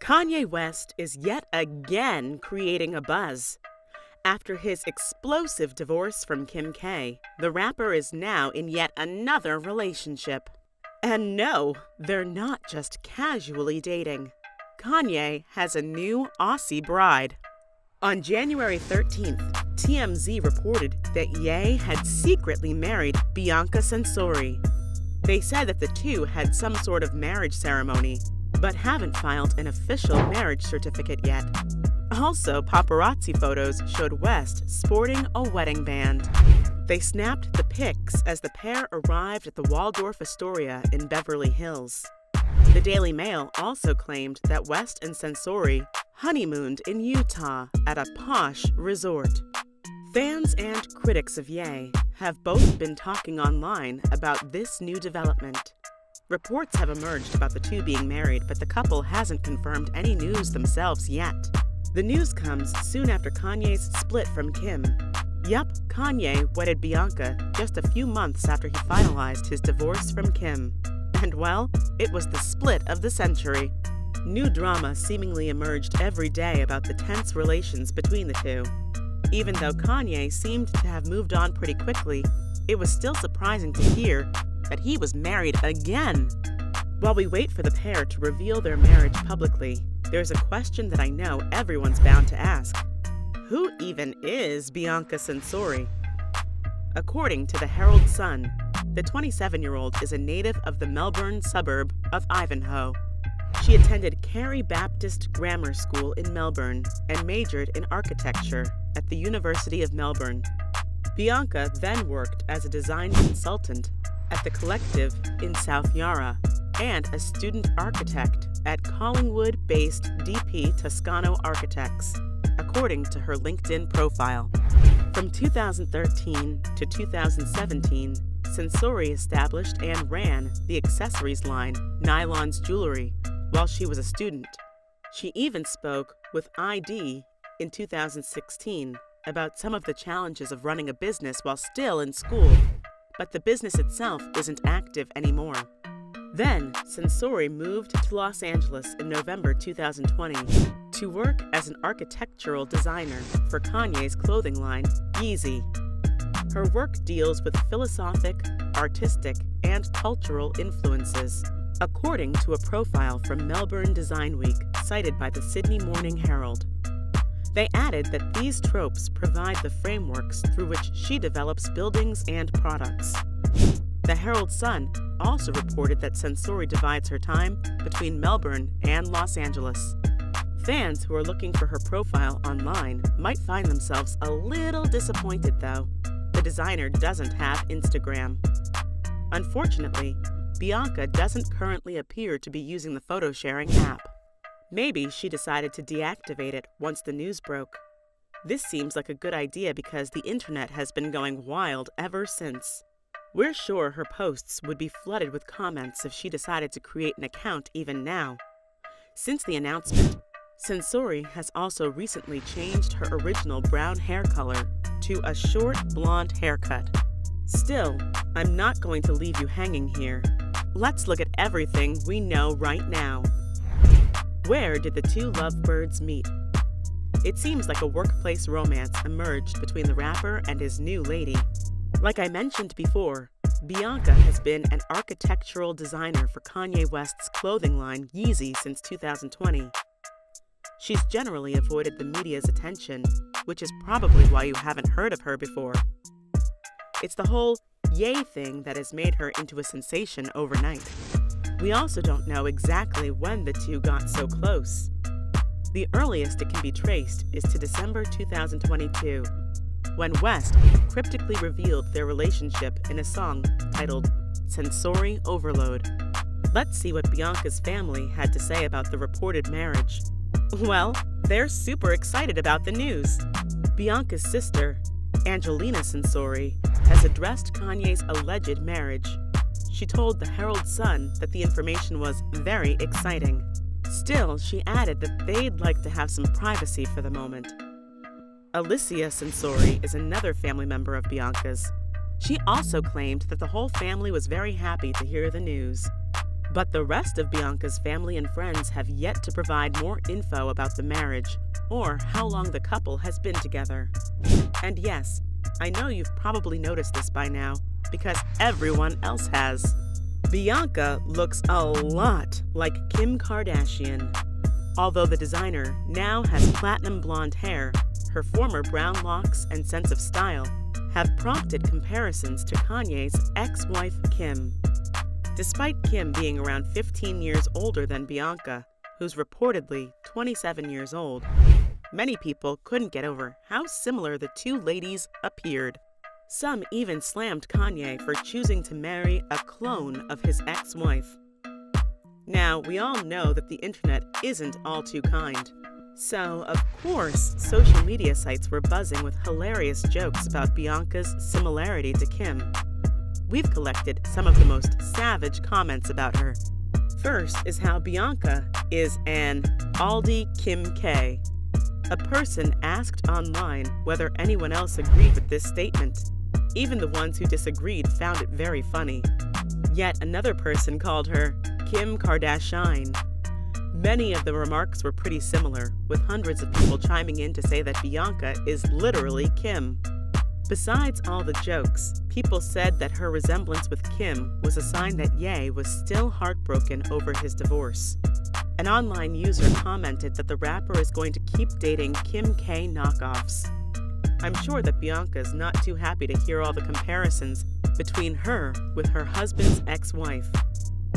Kanye West is yet again creating a buzz. After his explosive divorce from Kim K, the rapper is now in yet another relationship. And no, they're not just casually dating. Kanye has a new Aussie bride. On January 13th, TMZ reported that Ye had secretly married Bianca Censori. They said that the two had some sort of marriage ceremony, but haven't filed an official marriage certificate yet. Also, paparazzi photos showed West sporting a wedding band. They snapped the pics as the pair arrived at the Waldorf Astoria in Beverly Hills. The Daily Mail also claimed that West and Censori honeymooned in Utah at a posh resort. Fans and critics of Ye have both been talking online about this new development. Reports have emerged about the two being married, but the couple hasn't confirmed any news themselves yet. The news comes soon after Kanye's split from Kim. Yup, Kanye wedded Bianca just a few months after he finalized his divorce from Kim. And well, it was the split of the century. New drama seemingly emerged every day about the tense relations between the two. Even though Kanye seemed to have moved on pretty quickly, it was still surprising to hear that he was married again. While we wait for the pair to reveal their marriage publicly, there's a question that I know everyone's bound to ask. Who even is Bianca Censori? According to the Herald Sun, the 27-year-old is a native of the Melbourne suburb of Ivanhoe. She attended Carey Baptist Grammar School in Melbourne and majored in architecture at the University of Melbourne. Bianca then worked as a design consultant at the Collective in South Yarra and a student architect at Collingwood-based DP Toscano Architects, according to her LinkedIn profile. From 2013 to 2017, Censori established and ran the accessories line, Nylon's Jewelry, while she was a student. She even spoke with ID in 2016 about some of the challenges of running a business while still in school, but the business itself isn't active anymore. Then, Censori moved to Los Angeles in November 2020 to work as an architectural designer for Kanye's clothing line, Yeezy. Her work deals with philosophic, artistic, and cultural influences, according to a profile from Melbourne Design Week cited by the Sydney Morning Herald. They added that these tropes provide the frameworks through which she develops buildings and products. The Herald Sun also reported that Censori divides her time between Melbourne and Los Angeles. Fans who are looking for her profile online might find themselves a little disappointed, though. The designer doesn't have Instagram. Unfortunately, Bianca doesn't currently appear to be using the photo-sharing app. Maybe she decided to deactivate it once the news broke. This seems like a good idea because the internet has been going wild ever since. We're sure her posts would be flooded with comments if she decided to create an account even now. Since the announcement, Censori has also recently changed her original brown hair color to a short blonde haircut. Still, I'm not going to leave you hanging here. Let's look at everything we know right now. Where did the two lovebirds meet? It seems like a workplace romance emerged between the rapper and his new lady. Like I mentioned before, Bianca has been an architectural designer for Kanye West's clothing line Yeezy since 2020. She's generally avoided the media's attention, which is probably why you haven't heard of her before. It's the whole Ye thing that has made her into a sensation overnight. We also don't know exactly when the two got so close. The earliest it can be traced is to December 2022, when West cryptically revealed their relationship in a song titled Censori Overload. Let's see what Bianca's family had to say about the reported marriage. Well, they're super excited about the news. Bianca's sister, Angelina Censori, has addressed Kanye's alleged marriage. She told the Herald Sun that the information was very exciting. Still, she added that they'd like to have some privacy for the moment. Alicia Censori is another family member of Bianca's. She also claimed that the whole family was very happy to hear the news. But the rest of Bianca's family and friends have yet to provide more info about the marriage or how long the couple has been together. And yes, I know you've probably noticed this by now because everyone else has. Bianca looks a lot like Kim Kardashian. Although the designer now has platinum blonde hair, her former brown locks and sense of style have prompted comparisons to Kanye's ex-wife Kim. Despite Kim being around 15 years older than Bianca, who's reportedly 27 years old, many people couldn't get over how similar the two ladies appeared. Some even slammed Kanye for choosing to marry a clone of his ex-wife. Now, we all know that the internet isn't all too kind. So, of course, social media sites were buzzing with hilarious jokes about Bianca's similarity to Kim. We've collected some of the most savage comments about her. First is how Bianca is an Aldi Kim K. A person asked online whether anyone else agreed with this statement. Even the ones who disagreed found it very funny. Yet another person called her Kim Kardashian. Many of the remarks were pretty similar, with hundreds of people chiming in to say that Bianca is literally Kim. Besides all the jokes, people said that her resemblance with Kim was a sign that Ye was still heartbroken over his divorce. An online user commented that the rapper is going to keep dating Kim K knockoffs. I'm sure that Bianca's not too happy to hear all the comparisons between her with her husband's ex-wife.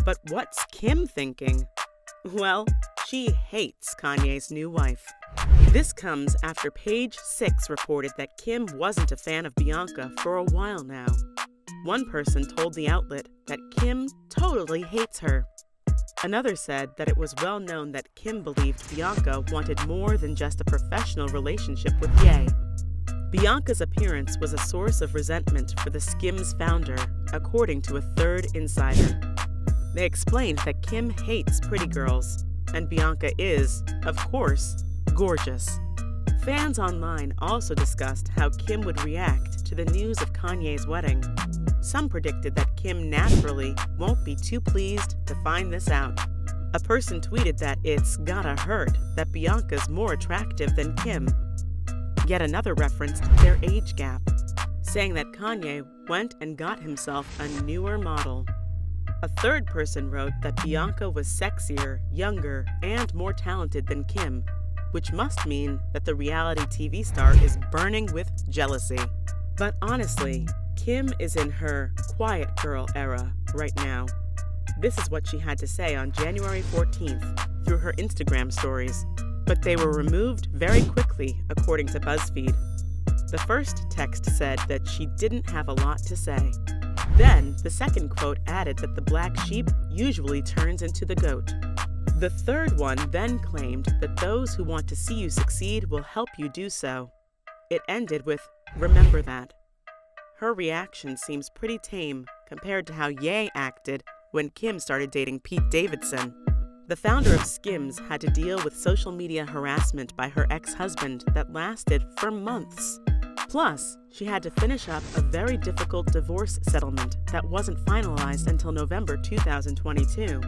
But what's Kim thinking? Well, she hates Kanye's new wife. This comes after Page 6 reported that Kim wasn't a fan of Bianca for a while now. One person told the outlet that Kim totally hates her. Another said that it was well known that Kim believed Bianca wanted more than just a professional relationship with Ye. Bianca's appearance was a source of resentment for the Skims founder, according to a third insider. They explained that Kim hates pretty girls, and Bianca is, of course, gorgeous. Fans online also discussed how Kim would react to the news of Kanye's wedding. Some predicted that Kim naturally won't be too pleased to find this out. A person tweeted that it's gotta hurt that Bianca's more attractive than Kim. Yet another referenced their age gap, saying that Kanye went and got himself a newer model. A third person wrote that Bianca was sexier, younger, and more talented than Kim, which must mean that the reality TV star is burning with jealousy. But honestly, Kim is in her quiet girl era right now. This is what she had to say on January 14th through her Instagram stories, but they were removed very quickly, according to BuzzFeed. The first text said that she didn't have a lot to say. Then, the second quote added that the black sheep usually turns into the goat. The third one then claimed that those who want to see you succeed will help you do so. It ended with, "Remember that." Her reaction seems pretty tame compared to how Ye acted when Kim started dating Pete Davidson. The founder of Skims had to deal with social media harassment by her ex-husband that lasted for months. Plus, she had to finish up a very difficult divorce settlement that wasn't finalized until November 2022.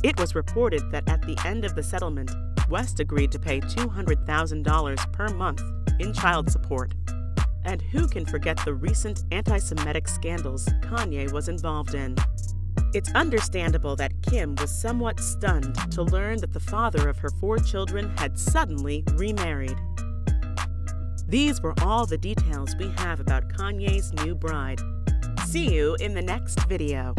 It was reported that at the end of the settlement, West agreed to pay $200,000 per month in child support. And who can forget the recent anti-Semitic scandals Kanye was involved in? It's understandable that Kim was somewhat stunned to learn that the father of her 4 children had suddenly remarried. These were all the details we have about Kanye's new bride. See you in the next video.